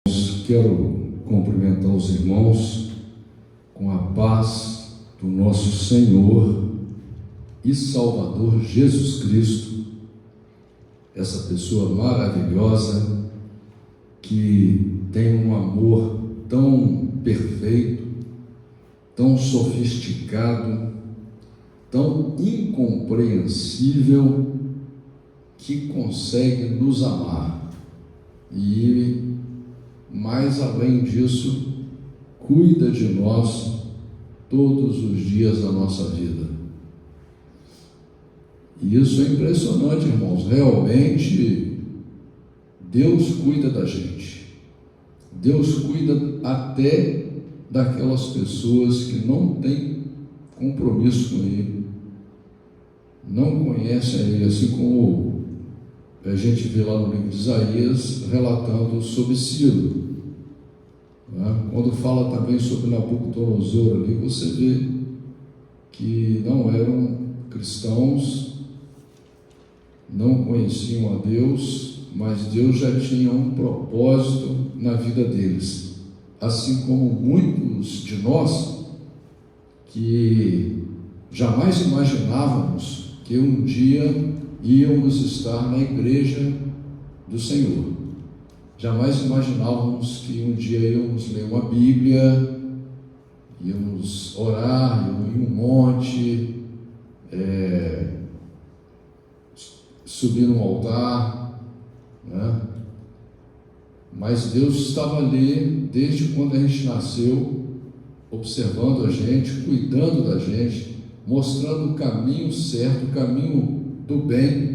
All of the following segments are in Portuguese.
Quero cumprimentar os irmãos com a paz do nosso Senhor e Salvador Jesus Cristo, essa pessoa maravilhosa que tem um amor tão perfeito, tão sofisticado, tão incompreensível, que consegue nos amar e, mais além disso, cuida de nós todos os dias da nossa vida. E isso é impressionante, irmãos. Realmente, Deus cuida da gente. Deus cuida até daquelas pessoas que não têm compromisso com Ele, não conhecem Ele, assim como a gente vê lá no livro de Isaías, relatando sobre Ciro. Quando fala também sobre Nabucodonosor ali, você vê que não eram cristãos, não conheciam a Deus, mas Deus já tinha um propósito na vida deles, assim como muitos de nós que jamais imaginávamos que um dia íamos estar na igreja do Senhor. Jamais imaginávamos que um dia íamos ler uma Bíblia, íamos orar em um monte, subir num altar, né? Mas Deus estava ali desde quando a gente nasceu, observando a gente, cuidando da gente, mostrando o caminho certo, o caminho do bem.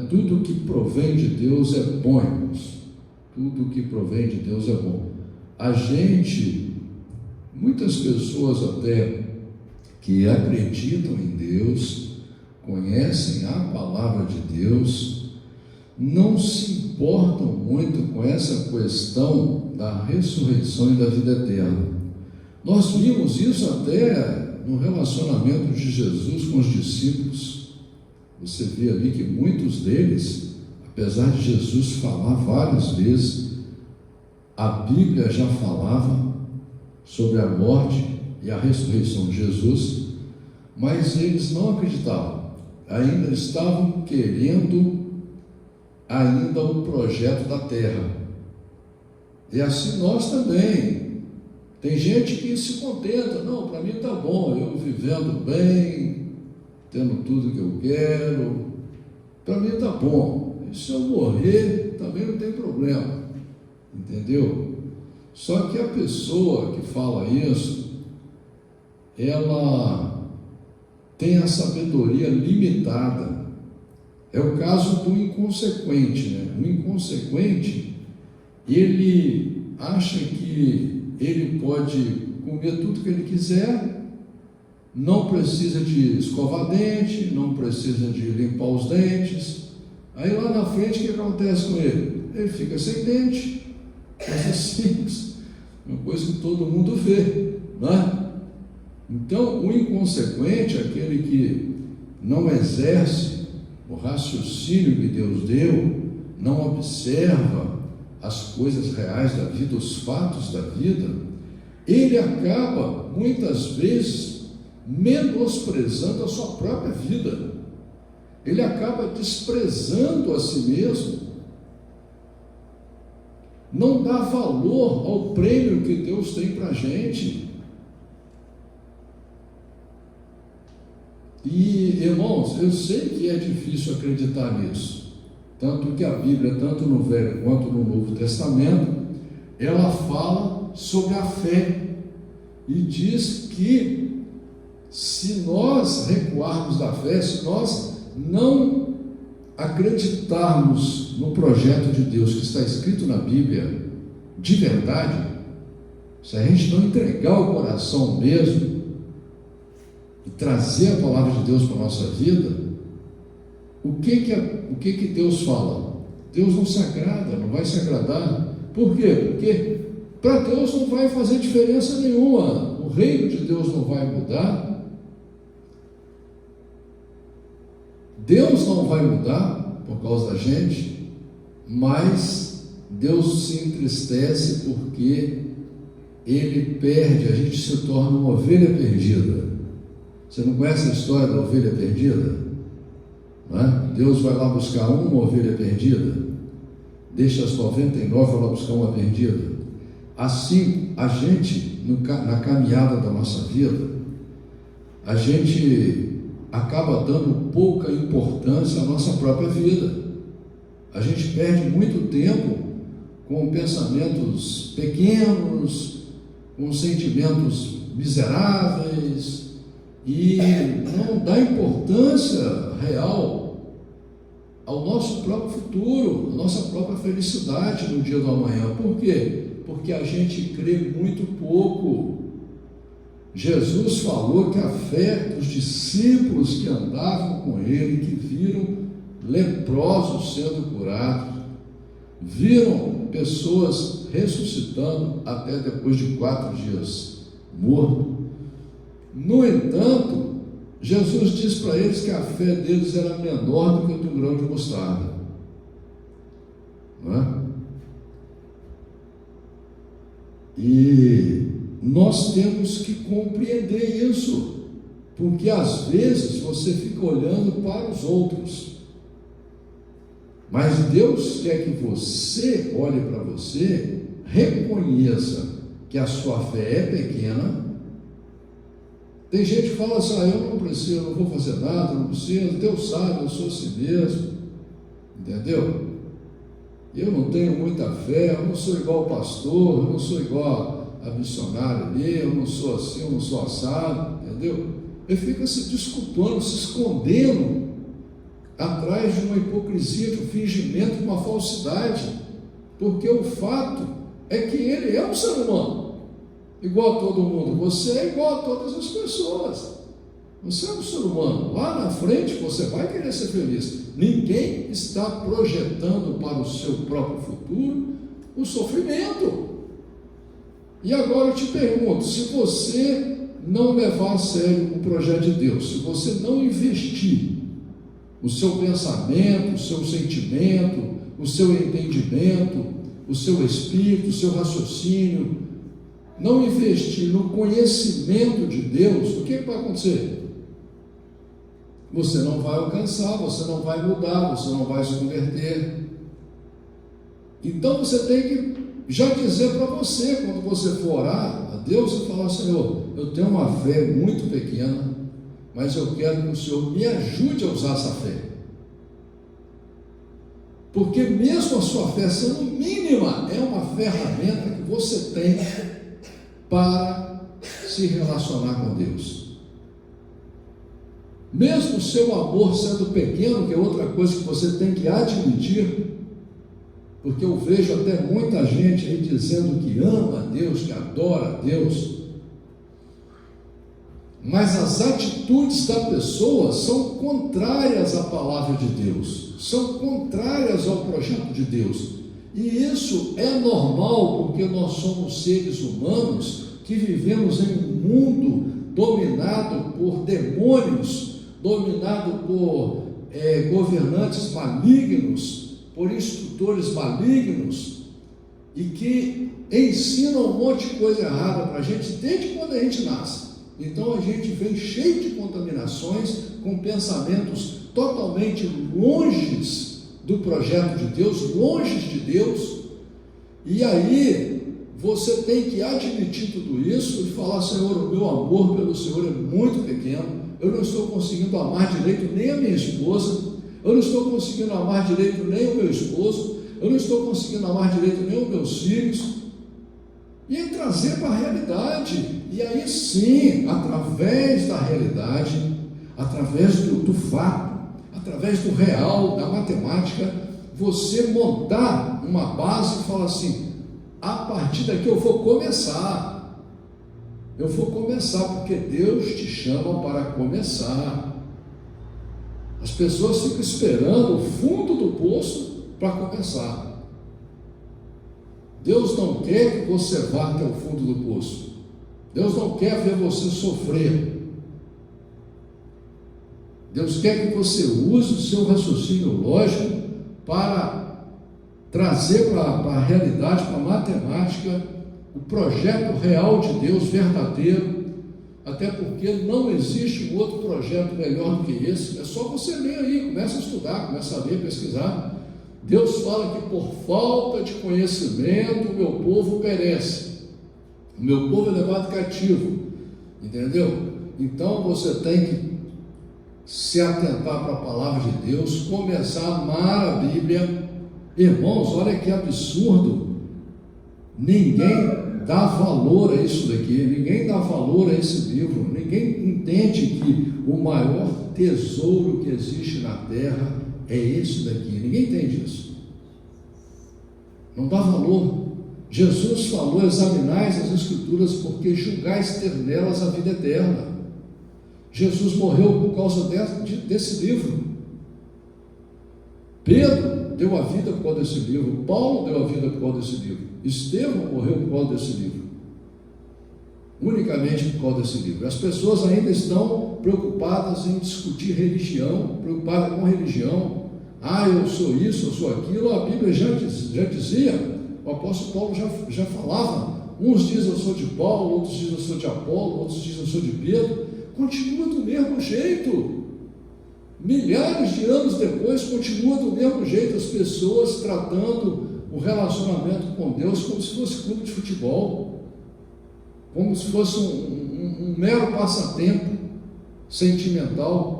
Tudo que provém de Deus é bom, irmãos. Tudo que provém de Deus é bom. A gente, muitas pessoas até que acreditam em Deus, conhecem a palavra de Deus, não se importam muito com essa questão da ressurreição e da vida eterna. Nós vimos isso até no relacionamento de Jesus com os discípulos. Você vê ali que muitos deles, apesar de Jesus falar várias vezes, a Bíblia já falava sobre a morte e a ressurreição de Jesus, mas eles não acreditavam, ainda estavam querendo ainda o projeto da terra. E assim nós também. Tem gente que se contenta, não, para mim está bom, eu vivendo bem, tendo tudo que eu quero, para mim está bom. E se eu morrer, também não tem problema, entendeu? Só que a pessoa que fala isso, ela tem a sabedoria limitada. É o caso do inconsequente, né? O inconsequente, ele acha que ele pode comer tudo que ele quiser, não precisa de escovar dente, não precisa de limpar os dentes. Aí lá na frente, o que acontece com ele? Ele fica sem dente. Coisa simples, uma coisa que todo mundo vê, né? Então, o inconsequente, aquele que não exerce o raciocínio que Deus deu, não observa as coisas reais da vida, os fatos da vida, ele acaba, muitas vezes, menosprezando a sua própria vida. Ele acaba desprezando a si mesmo, não dá valor ao prêmio que Deus tem para a gente. E, irmãos, eu sei que é difícil acreditar nisso, tanto que a Bíblia, tanto no Velho quanto no Novo Testamento, ela fala sobre a fé e diz que se nós recuarmos da fé, se nós não acreditarmos no projeto de Deus que está escrito na Bíblia de verdade, se a gente não entregar o coração mesmo e trazer a palavra de Deus para a nossa vida, o que Deus fala? Deus não se agrada, não vai se agradar. Por quê? Porque para Deus não vai fazer diferença nenhuma, o reino de Deus não vai mudar, Deus não vai mudar por causa da gente, mas Deus se entristece porque Ele perde, a gente se torna uma ovelha perdida. Você não conhece a história da ovelha perdida? Não é? Deus vai lá buscar uma ovelha perdida, deixa as 99, vai lá buscar uma perdida. Assim, a gente, na caminhada da nossa vida, a gente acaba dando pouca importância à nossa própria vida. A gente perde muito tempo com pensamentos pequenos, com sentimentos miseráveis, e não dá importância real ao nosso próprio futuro, à nossa própria felicidade no dia do amanhã. Por quê? Porque a gente crê muito pouco. Jesus falou que a fé dos discípulos que andavam com Ele, que viram leprosos sendo curados, viram pessoas ressuscitando até depois de 4 dias morto. No entanto, Jesus disse para eles que a fé deles era menor do que a de um grão de mostarda. Não é? E nós temos que compreender isso, porque às vezes você fica olhando para os outros, mas Deus quer que você olhe para você, reconheça que a sua fé é pequena. Tem gente que fala assim: eu não preciso, eu não vou fazer nada, eu não preciso, Deus sabe, eu sou assim mesmo, entendeu? Eu não tenho muita fé, eu não sou igual o pastor, eu não sou igual a missionária ali, eu não sou assim, eu não sou assado, entendeu? Ele fica se desculpando, se escondendo atrás de uma hipocrisia, de um fingimento, de uma falsidade, porque o fato é que ele é um ser humano, igual a todo mundo. Você é igual a todas as pessoas. Você é um ser humano. Lá na frente você vai querer ser feliz. Ninguém está projetando para o seu próprio futuro o sofrimento. E agora eu te pergunto: se você não levar a sério o projeto de Deus, se você não investir o seu pensamento, o seu sentimento, o seu entendimento, o seu espírito, o seu raciocínio, não investir no conhecimento de Deus, o que vai acontecer? Você não vai alcançar, você não vai mudar, você não vai se converter. Então você tem que já dizer para você, quando você for orar a Deus, e falar: Senhor, eu tenho uma fé muito pequena, mas eu quero que o Senhor me ajude a usar essa fé. Porque mesmo a sua fé sendo mínima, é uma ferramenta que você tem para se relacionar com Deus. Mesmo o seu amor sendo pequeno, que é outra coisa que você tem que admitir, porque eu vejo até muita gente aí dizendo que ama a Deus, que adora a Deus, mas as atitudes da pessoa são contrárias à palavra de Deus, são contrárias ao projeto de Deus. E isso é normal, porque nós somos seres humanos que vivemos em um mundo dominado por demônios, dominado por governantes malignos, por instrutores malignos, e que ensinam um monte de coisa errada para a gente desde quando a gente nasce. Então a gente vem cheio de contaminações, com pensamentos totalmente longes do projeto de Deus, longe de Deus. E aí você tem que admitir tudo isso e falar: Senhor, o meu amor pelo Senhor é muito pequeno, eu não estou conseguindo amar direito nem a minha esposa, eu não estou conseguindo amar direito nem o meu esposo, eu não estou conseguindo amar direito nem os meus filhos. E aí trazer para a realidade. E aí sim, através da realidade, através do fato, através do real, da matemática, você montar uma base e falar assim: a partir daqui eu vou começar. Eu vou começar, porque Deus te chama para começar. As pessoas ficam esperando o fundo do poço para começar. Deus não quer que você vá até o fundo do poço. Deus não quer ver você sofrer. Deus quer que você use o seu raciocínio lógico para trazer para a realidade, para a matemática, o projeto real de Deus, verdadeiro, até porque não existe um outro projeto melhor do que esse. É só você ler aí, começa a estudar, começa a ler, pesquisar. Deus fala que por falta de conhecimento o meu povo perece, o meu povo é levado cativo, entendeu? Então você tem que se atentar para a palavra de Deus, começar a amar a Bíblia. Irmãos, olha que absurdo, ninguém dá valor a isso daqui, ninguém dá valor a esse livro, ninguém entende que o maior tesouro que existe na terra é esse daqui, ninguém entende isso, não dá valor. Jesus falou: examinais as Escrituras, porque julgais ter nelas a vida eterna. Jesus morreu por causa desse livro. Pedro deu a vida por causa desse livro, Paulo deu a vida por causa desse livro, Estevão morreu por causa desse livro, unicamente por causa desse livro. As pessoas ainda estão preocupadas em discutir religião, preocupadas com religião. Eu sou isso, eu sou aquilo. A Bíblia já dizia, o apóstolo Paulo já falava, uns dizem eu sou de Paulo, outros dizem eu sou de Apolo, outros dizem eu sou de Pedro. Continua do mesmo jeito, milhares de anos depois, continua do mesmo jeito, as pessoas tratando o relacionamento com Deus como se fosse clube de futebol, como se fosse um mero passatempo sentimental.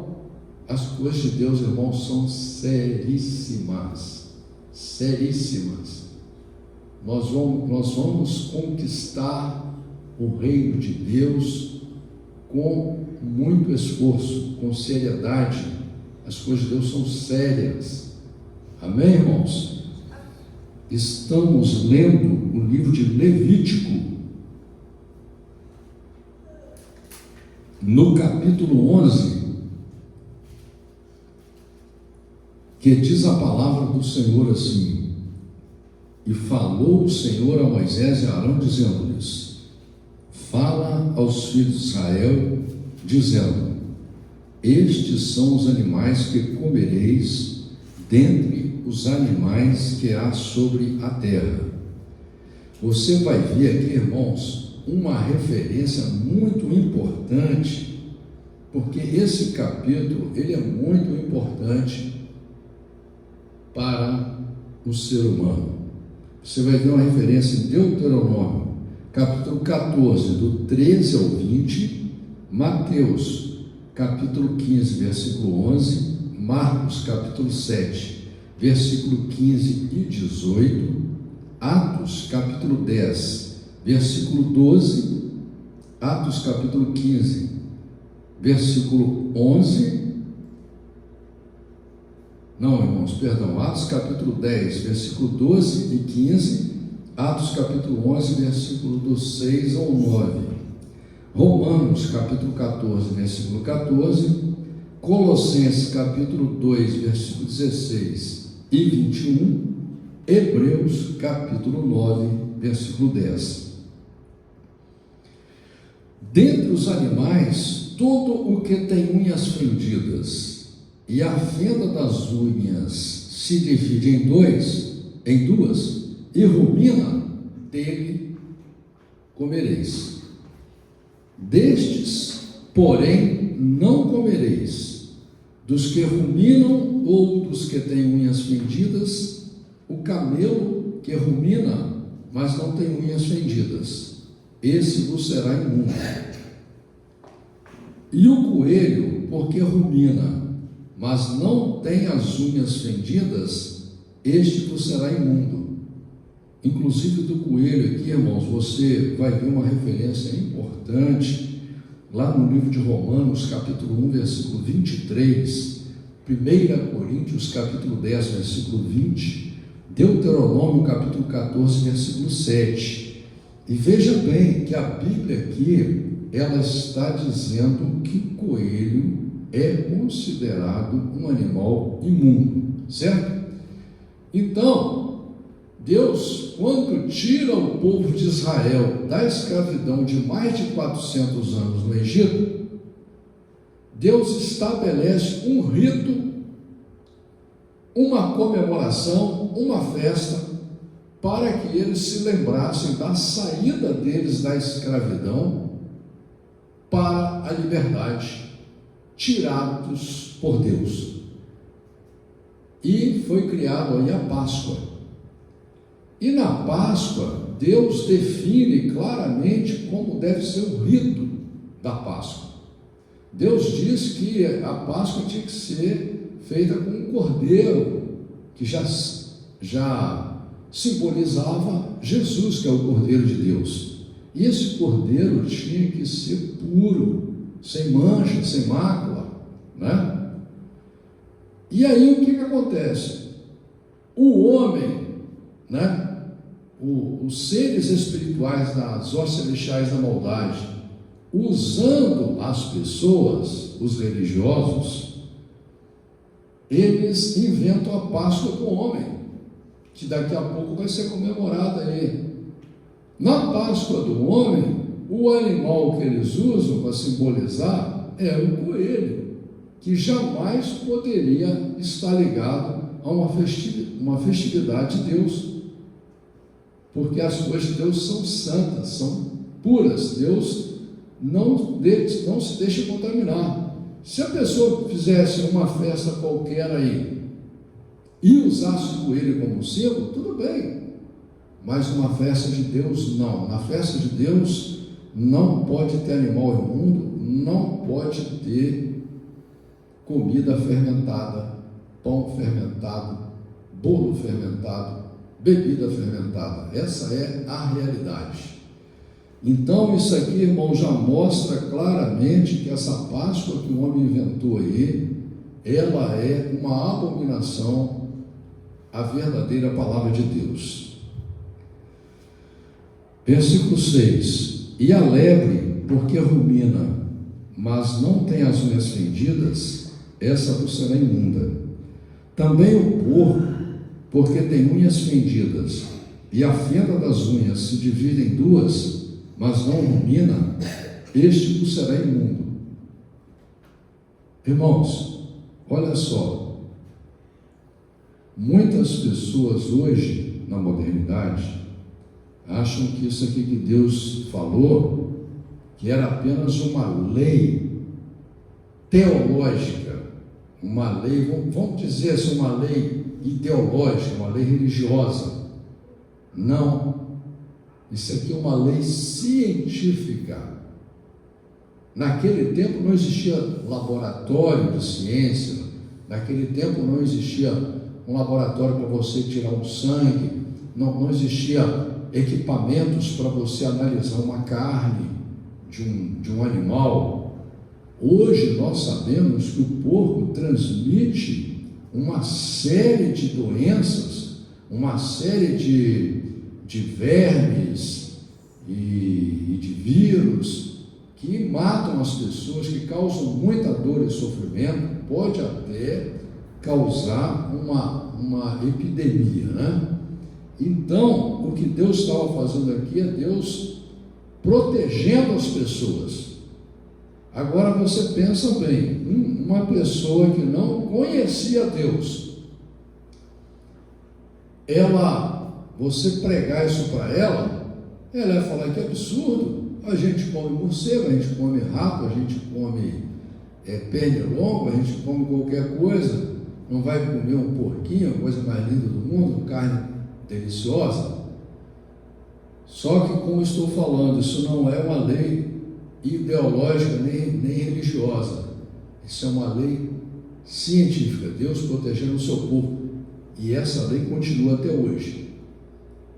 As coisas de Deus, irmãos, são seríssimas, seríssimas. Nós vamos conquistar o reino de Deus com muito esforço, com seriedade. As coisas de Deus são sérias. Amém, irmãos? Estamos lendo o livro de Levítico, no capítulo 11, que diz a palavra do Senhor assim: e falou o Senhor a Moisés e a Arão, dizendo-lhes: fala aos filhos de Israel, dizendo: estes são os animais que comereis dentre os animais que há sobre a terra. Você vai ver aqui, irmãos, uma referência muito importante, porque esse capítulo ele é muito importante para o ser humano. Você vai ver uma referência em Deuteronômio, capítulo 14, do 13 ao 20, Mateus, capítulo 15, versículo 11, Marcos, capítulo 7, versículo 15 e 18, Atos, capítulo 10, versículo 12, Atos, capítulo 15, versículo 11, não, irmãos, perdão, Atos capítulo 10, versículo 12 e 15, Atos capítulo 11, versículo do 6 ao 9, Romanos capítulo 14, versículo 14, Colossenses capítulo 2, versículo 16 e 21, Hebreus capítulo 9, versículo 10. Dentre os animais, todo o que tem unhas fendidas, e a fenda das unhas se divide em duas, e rumina, dele comereis. Destes, porém, não comereis. Dos que ruminam ou dos que têm unhas fendidas, o camelo que rumina, mas não tem unhas fendidas, esse vos será imundo. E o coelho, porque rumina, mas não tem as unhas fendidas, este vos será imundo. Inclusive do coelho aqui, irmãos, você vai ver uma referência importante lá no livro de Romanos, capítulo 1, versículo 23, 1 Coríntios, capítulo 10, versículo 20, Deuteronômio, capítulo 14, versículo 7. E veja bem que a Bíblia aqui, ela está dizendo que coelho é considerado um animal imundo, certo? Então, Deus, quando tira o povo de Israel da escravidão de mais de 400 anos no Egito, Deus estabelece um rito uma comemoração, uma festa, para que eles se lembrassem da saída deles da escravidão para a liberdade, tirados por Deus. E foi criado aí a Páscoa. E na Páscoa, Deus define claramente como deve ser o rito da Páscoa. Deus diz que a Páscoa tinha que ser feita com um cordeiro, que já simbolizava Jesus, que é o Cordeiro de Deus. E esse cordeiro tinha que ser puro, sem mancha, sem mácula, né? E aí o que acontece? O homem, né? Os seres espirituais das hostes celestiais da maldade, usando as pessoas, os religiosos, eles inventam a Páscoa do homem, que daqui a pouco vai ser comemorada aí. Na Páscoa do homem, o animal que eles usam para simbolizar é o coelho, que jamais poderia estar ligado a uma festividade de Deus, porque as coisas de Deus são santas, são puras. Deus não se deixa contaminar. Se a pessoa fizesse uma festa qualquer aí e usasse o coelho como símbolo, tudo bem, mas uma festa de Deus não. Na festa de Deus não pode ter animal imundo, não pode ter comida fermentada, pão fermentado, bolo fermentado, bebida fermentada. Essa é a realidade. Então isso aqui, irmão, já mostra claramente que essa Páscoa que o homem inventou aí, ela é uma abominação à verdadeira palavra de Deus. Versículo 6: E a lebre, porque rumina, mas não tem as unhas fendidas, essa vos será imunda. Também o porco, porque tem unhas fendidas, e a fenda das unhas se divide em duas, mas não rumina, este vos será imundo. Irmãos, olha só, muitas pessoas hoje, na modernidade, acham que isso aqui que Deus falou, que era apenas uma lei teológica, uma lei, vamos dizer assim, uma lei ideológica, uma lei religiosa. Não, isso aqui é uma lei científica. Naquele tempo não existia laboratório de ciência, naquele tempo não existia um laboratório para você tirar um sangue, não existia equipamentos para você analisar uma carne de um animal. Hoje nós sabemos que o porco transmite uma série de doenças, uma série de vermes e de vírus que matam as pessoas, que causam muita dor e sofrimento, pode até causar uma epidemia, né? Então, o que Deus estava fazendo aqui é Deus protegendo as pessoas. Agora você pensa bem, uma pessoa que não conhecia Deus, você pregar isso para ela ia falar que é absurdo. A gente come morcego, a gente come rato, a gente come pernilongo, a gente come qualquer coisa, não vai comer um porquinho, a coisa mais linda do mundo, carne deliciosa. Só que, como estou falando, isso não é uma lei ideológica nem religiosa, isso é uma lei científica, Deus protegendo o seu povo, e essa lei continua até hoje.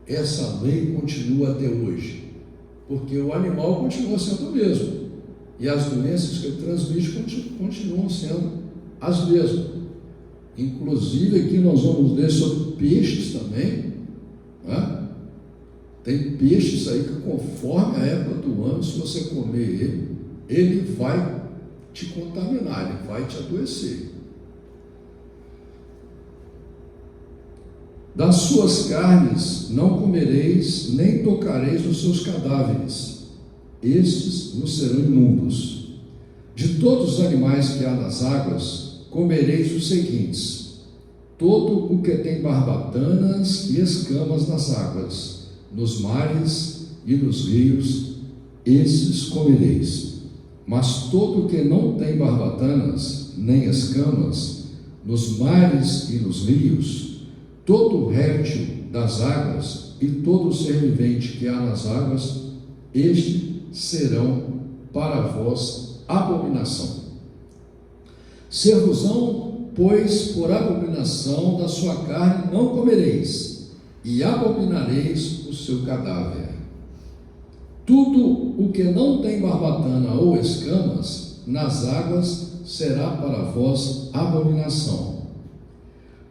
Essa lei continua até hoje, porque o animal continua sendo o mesmo, e as doenças que ele transmite continuam sendo as mesmas. Inclusive aqui nós vamos ler sobre peixes também, né? Tem peixes aí que, conforme a época do ano, se você comer ele vai te contaminar, ele vai te adoecer. Das suas carnes não comereis, nem tocareis os seus cadáveres, estes vos serão imundos. De todos os animais que há nas águas, comereis os seguintes: todo o que tem barbatanas e escamas nas águas, nos mares e nos rios, esses comereis. Mas todo o que não tem barbatanas nem escamas, nos mares e nos rios, todo o réptil das águas e todo o ser vivente que há nas águas, estes serão para vós abominação. Ser-vos-ão, pois, por abominação da sua carne não comereis, e abominareis o seu cadáver. Tudo o que não tem barbatana ou escamas nas águas será para vós abominação.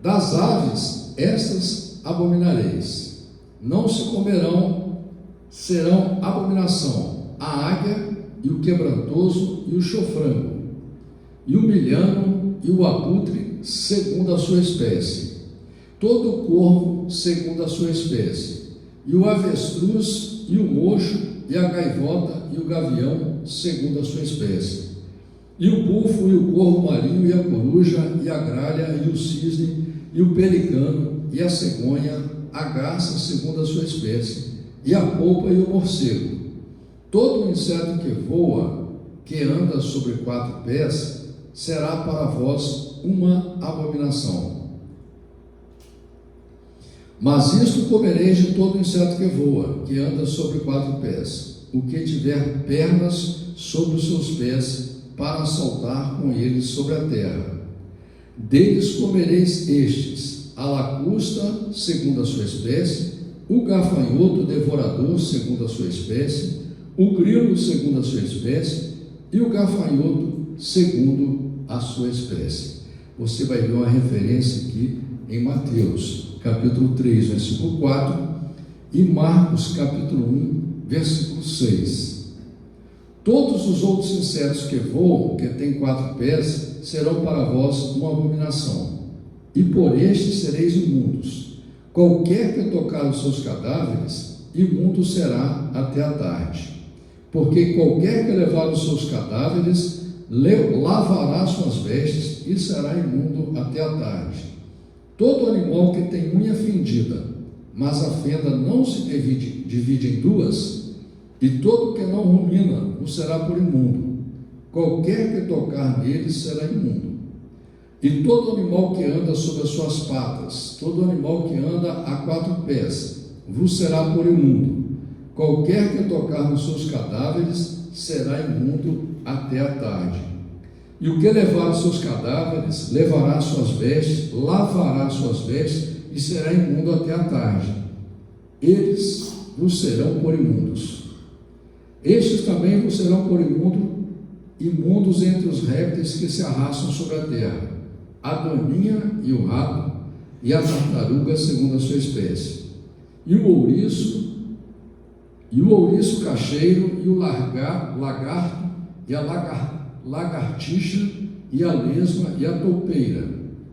Das aves, estas abominareis, não se comerão, serão abominação a águia e o quebrantoso e o chofrango, e o milhano e o abutre segundo a sua espécie, todo o corvo segundo a sua espécie, e o avestruz e o mocho e a gaivota e o gavião segundo a sua espécie, e o bufo e o corvo marinho e a coruja e a gralha e o cisne e o pelicano e a cegonha, a garça segundo a sua espécie, e a polpa e o morcego. Todo o inseto que voa, que anda sobre 4 pés, será para vós uma abominação. Mas isto comereis de todo inseto que voa, que anda sobre 4 pés, o que tiver pernas sobre os seus pés, para saltar com eles sobre a terra. Deles comereis estes: a lacusta, segundo a sua espécie, o gafanhoto devorador, segundo a sua espécie, o grilo, segundo a sua espécie, e o gafanhoto, segundo a sua espécie. Você vai ver uma referência aqui em Mateus, capítulo 3, versículo 4, e Marcos, capítulo 1, versículo 6. Todos os outros insetos que voam, que têm 4 pés, serão para vós uma abominação, e por estes sereis imundos. Qualquer que tocar os seus cadáveres, imundo será até a tarde. Porque qualquer que levar os seus cadáveres, lavará suas vestes e será imundo até a tarde. Todo animal que tem unha fendida, mas a fenda não se divide em duas, e todo que não rumina o será por imundo. Qualquer que tocar nele será imundo. E todo animal que anda sobre as suas patas, todo animal que anda a 4 pés, vos será por imundo. Qualquer que tocar nos seus cadáveres será imundo até a tarde. E o que levar os seus cadáveres, levará suas vestes, lavará suas vestes, e será imundo até a tarde. Eles vos serão por imundos. Estes também vos serão por imundos entre os répteis que se arrastam sobre a terra, a doninha e o rato, e a tartaruga segundo a sua espécie, e o ouriço cacheiro, e o lagarto, e a lagartixa, e a lesma, e a toupeira.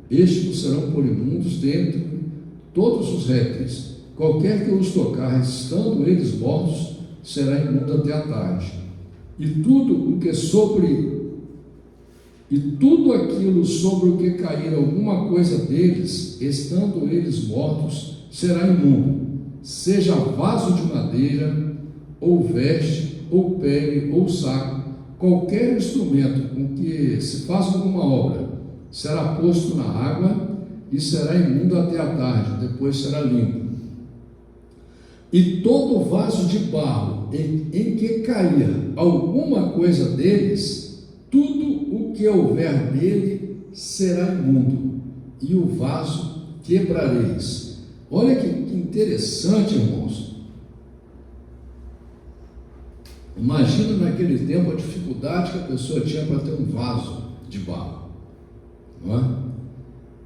Estes serão por imundos dentre todos os répteis. Qualquer que os tocar, estando eles mortos, será imundo até a tarde. E tudo aquilo sobre o que cair alguma coisa deles, estando eles mortos, será imundo, seja vaso de madeira, ou veste, ou pele, ou saco, qualquer instrumento com que se faça alguma obra, será posto na água e será imundo até a tarde, depois será limpo. E todo vaso de barro em que cair alguma coisa deles, tudo o que houver nele será imundo, e o vaso quebrareis. Olha que interessante, irmãos. Imagina naquele tempo a dificuldade que a pessoa tinha para ter um vaso de barro, não é?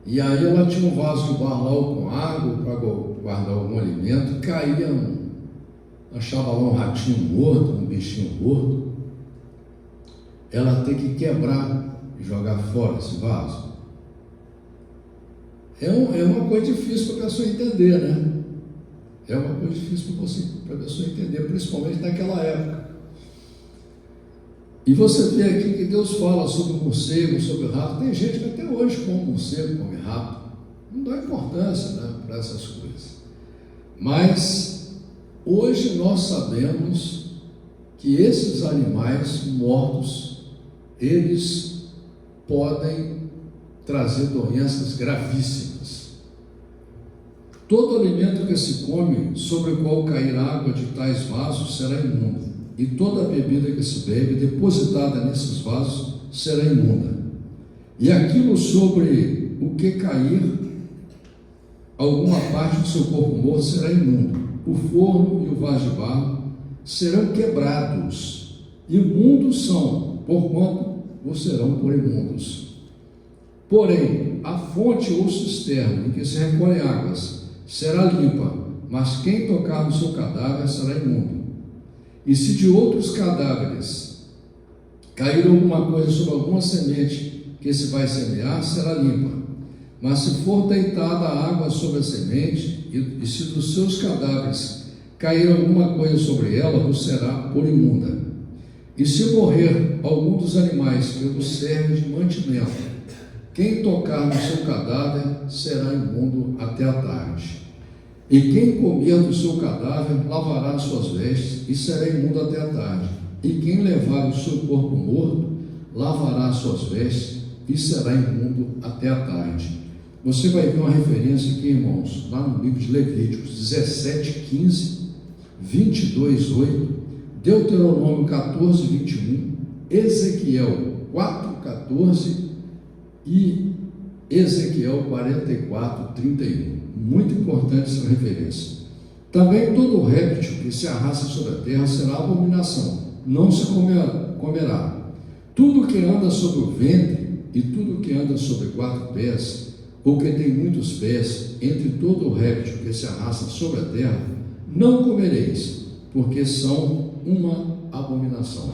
E aí ela tinha um vaso de barro lá com água para guardar algum alimento, caía achava lá um ratinho morto, um bichinho morto, ela tem que quebrar e jogar fora esse vaso. É uma coisa difícil para a pessoa entender, né? É uma coisa difícil para a pessoa entender, principalmente naquela época. E você vê aqui que Deus fala sobre o morcego, sobre o rato. Tem gente que até hoje come morcego, come rato, não dá importância, né, para essas coisas. Mas hoje nós sabemos que esses animais mortos, eles podem trazer doenças gravíssimas. Todo alimento que se come, sobre o qual cair água de tais vasos, será imundo, e toda bebida que se bebe, depositada nesses vasos, será imunda. E aquilo sobre o que cair alguma parte do seu corpo morto será imundo. O forno e o vaso de barro serão quebrados. Imundos são, porquanto vos serão por imundos. Porém, a fonte ou cisterna em que se recolhem águas será limpa, mas quem tocar no seu cadáver será imundo. E se de outros cadáveres cair alguma coisa sobre alguma semente que se vai semear, será limpa. Mas se for deitada a água sobre a semente, e se dos seus cadáveres cair alguma coisa sobre ela, vos será por imunda. E se morrer algum dos animais que vos serve de mantimento, quem tocar no seu cadáver será imundo até a tarde. E quem comer do seu cadáver lavará as suas vestes e será imundo até a tarde. E quem levar o seu corpo morto lavará as suas vestes e será imundo até a tarde. Você vai ver uma referência aqui, irmãos, lá no livro de Levíticos 17:15, 22:8, Deuteronômio 14:21, Ezequiel 4:14 e Ezequiel 44:31. Muito importante essa referência. Também todo réptil que se arrasta sobre a terra será abominação, não se comerá. Tudo que anda sobre o ventre e tudo que anda sobre 4 pés, ou que tem muitos pés, entre todo o réptil que se arrasta sobre a terra, não comereis, porque são uma abominação.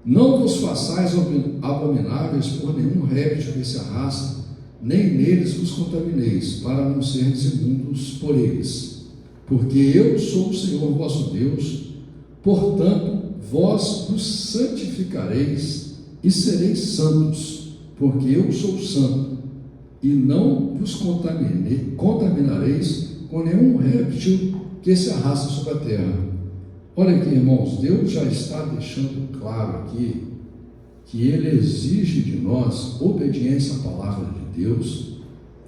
Não vos façais abomináveis por nenhum réptil que se arrasta, nem neles vos contamineis, para não seres imundos por eles. Porque eu sou o Senhor vosso Deus, portanto, vós vos santificareis e sereis santos, porque eu sou santo, e não vos contaminareis com nenhum réptil que se arrasta sobre a terra. Olha aqui, irmãos, Deus já está deixando claro aqui que Ele exige de nós obediência à palavra de Deus,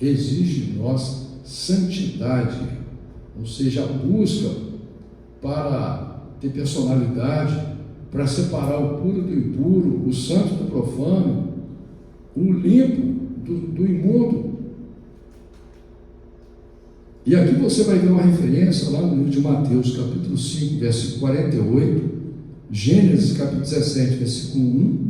exige de nós santidade, ou seja, a busca para ter personalidade, para separar o puro do impuro, o santo do profano, o limpo do imundo. E aqui você vai ver uma referência lá no livro de Mateus, capítulo 5, versículo 48, Gênesis, capítulo 17, versículo 1,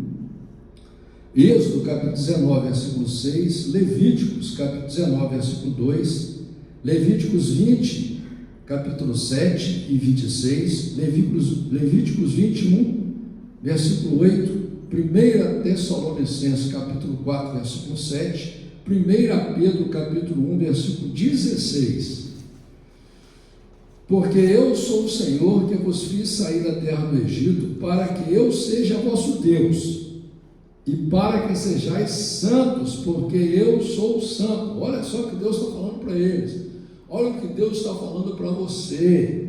Êxodo, capítulo 19, versículo 6, Levíticos, capítulo 19, versículo 2, Levíticos 20, capítulo 7 e 26, Levíticos 21, versículo 8, 1 Tessalonicenses, capítulo 4, versículo 7, 1 Pedro, capítulo 1, versículo 16. Porque eu sou o Senhor que vos fiz sair da terra do Egito, para que eu seja vosso Deus, e para que sejais santos, porque eu sou santo. Olha só o que Deus está falando para eles. Olha o que Deus está falando para você.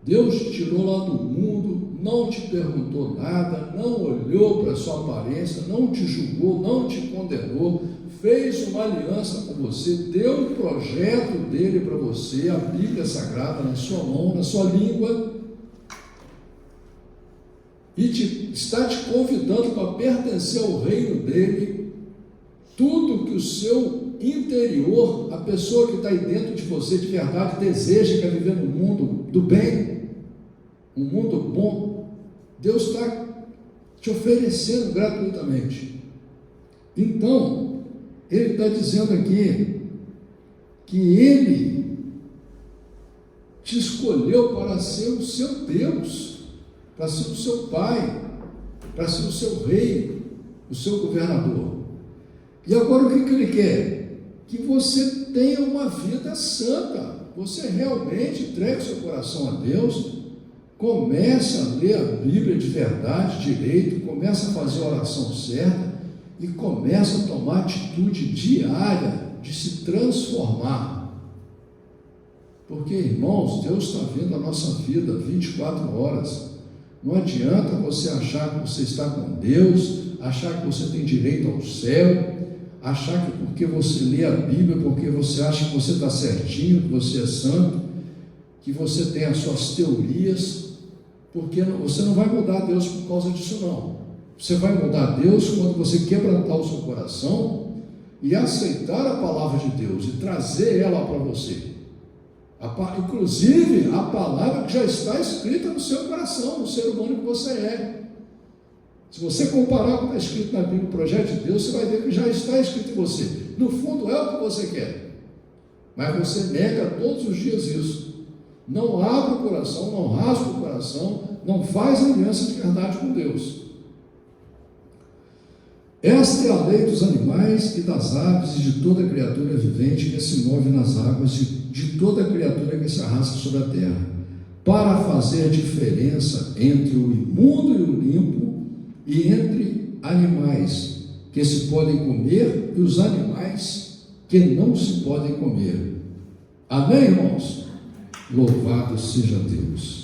Deus te tirou lá do mundo, não te perguntou nada, não olhou para a sua aparência, não te julgou, não te condenou, fez uma aliança com você, deu o projeto dele para você, a Bíblia Sagrada na sua mão, na sua língua, e está te convidando para pertencer ao reino dele. Tudo que o seu interior, a pessoa que está aí dentro de você de verdade deseja, que é viver no mundo do bem, um mundo bom, Deus está te oferecendo gratuitamente. Então, Ele está dizendo aqui que Ele te escolheu para ser o seu Deus, para ser o seu Pai, para ser o seu Rei, o seu governador. E agora o que Ele quer? Que você tenha uma vida santa, você realmente entregue seu coração a Deus, comece a ler a Bíblia de verdade, direito, comece a fazer a oração certa, e começa a tomar atitude diária de se transformar. Porque, irmãos, Deus está vendo a nossa vida 24 horas. Não adianta você achar que você está com Deus, achar que você tem direito ao céu, achar que porque você lê a Bíblia, porque você acha que você está certinho, que você é santo, que você tem as suas teorias, porque você não vai mudar Deus por causa disso não. Você vai mudar Deus quando você quebrantar o seu coração e aceitar a palavra de Deus e trazer ela para você. Inclusive a palavra que já está escrita no seu coração, no ser humano que você é. Se você comparar com o que está escrito na Bíblia, o projeto de Deus, você vai ver que já está escrito em você. No fundo é o que você quer, mas você nega todos os dias isso. Não abre o coração, não rasga o coração, não faz aliança de verdade com Deus. Esta é a lei dos animais e das aves e de toda criatura vivente que se move nas águas, de toda criatura que se arrasta sobre a terra, para fazer diferença entre o imundo e o limpo, e entre animais que se podem comer e os animais que não se podem comer. Amém, irmãos? Louvado seja Deus.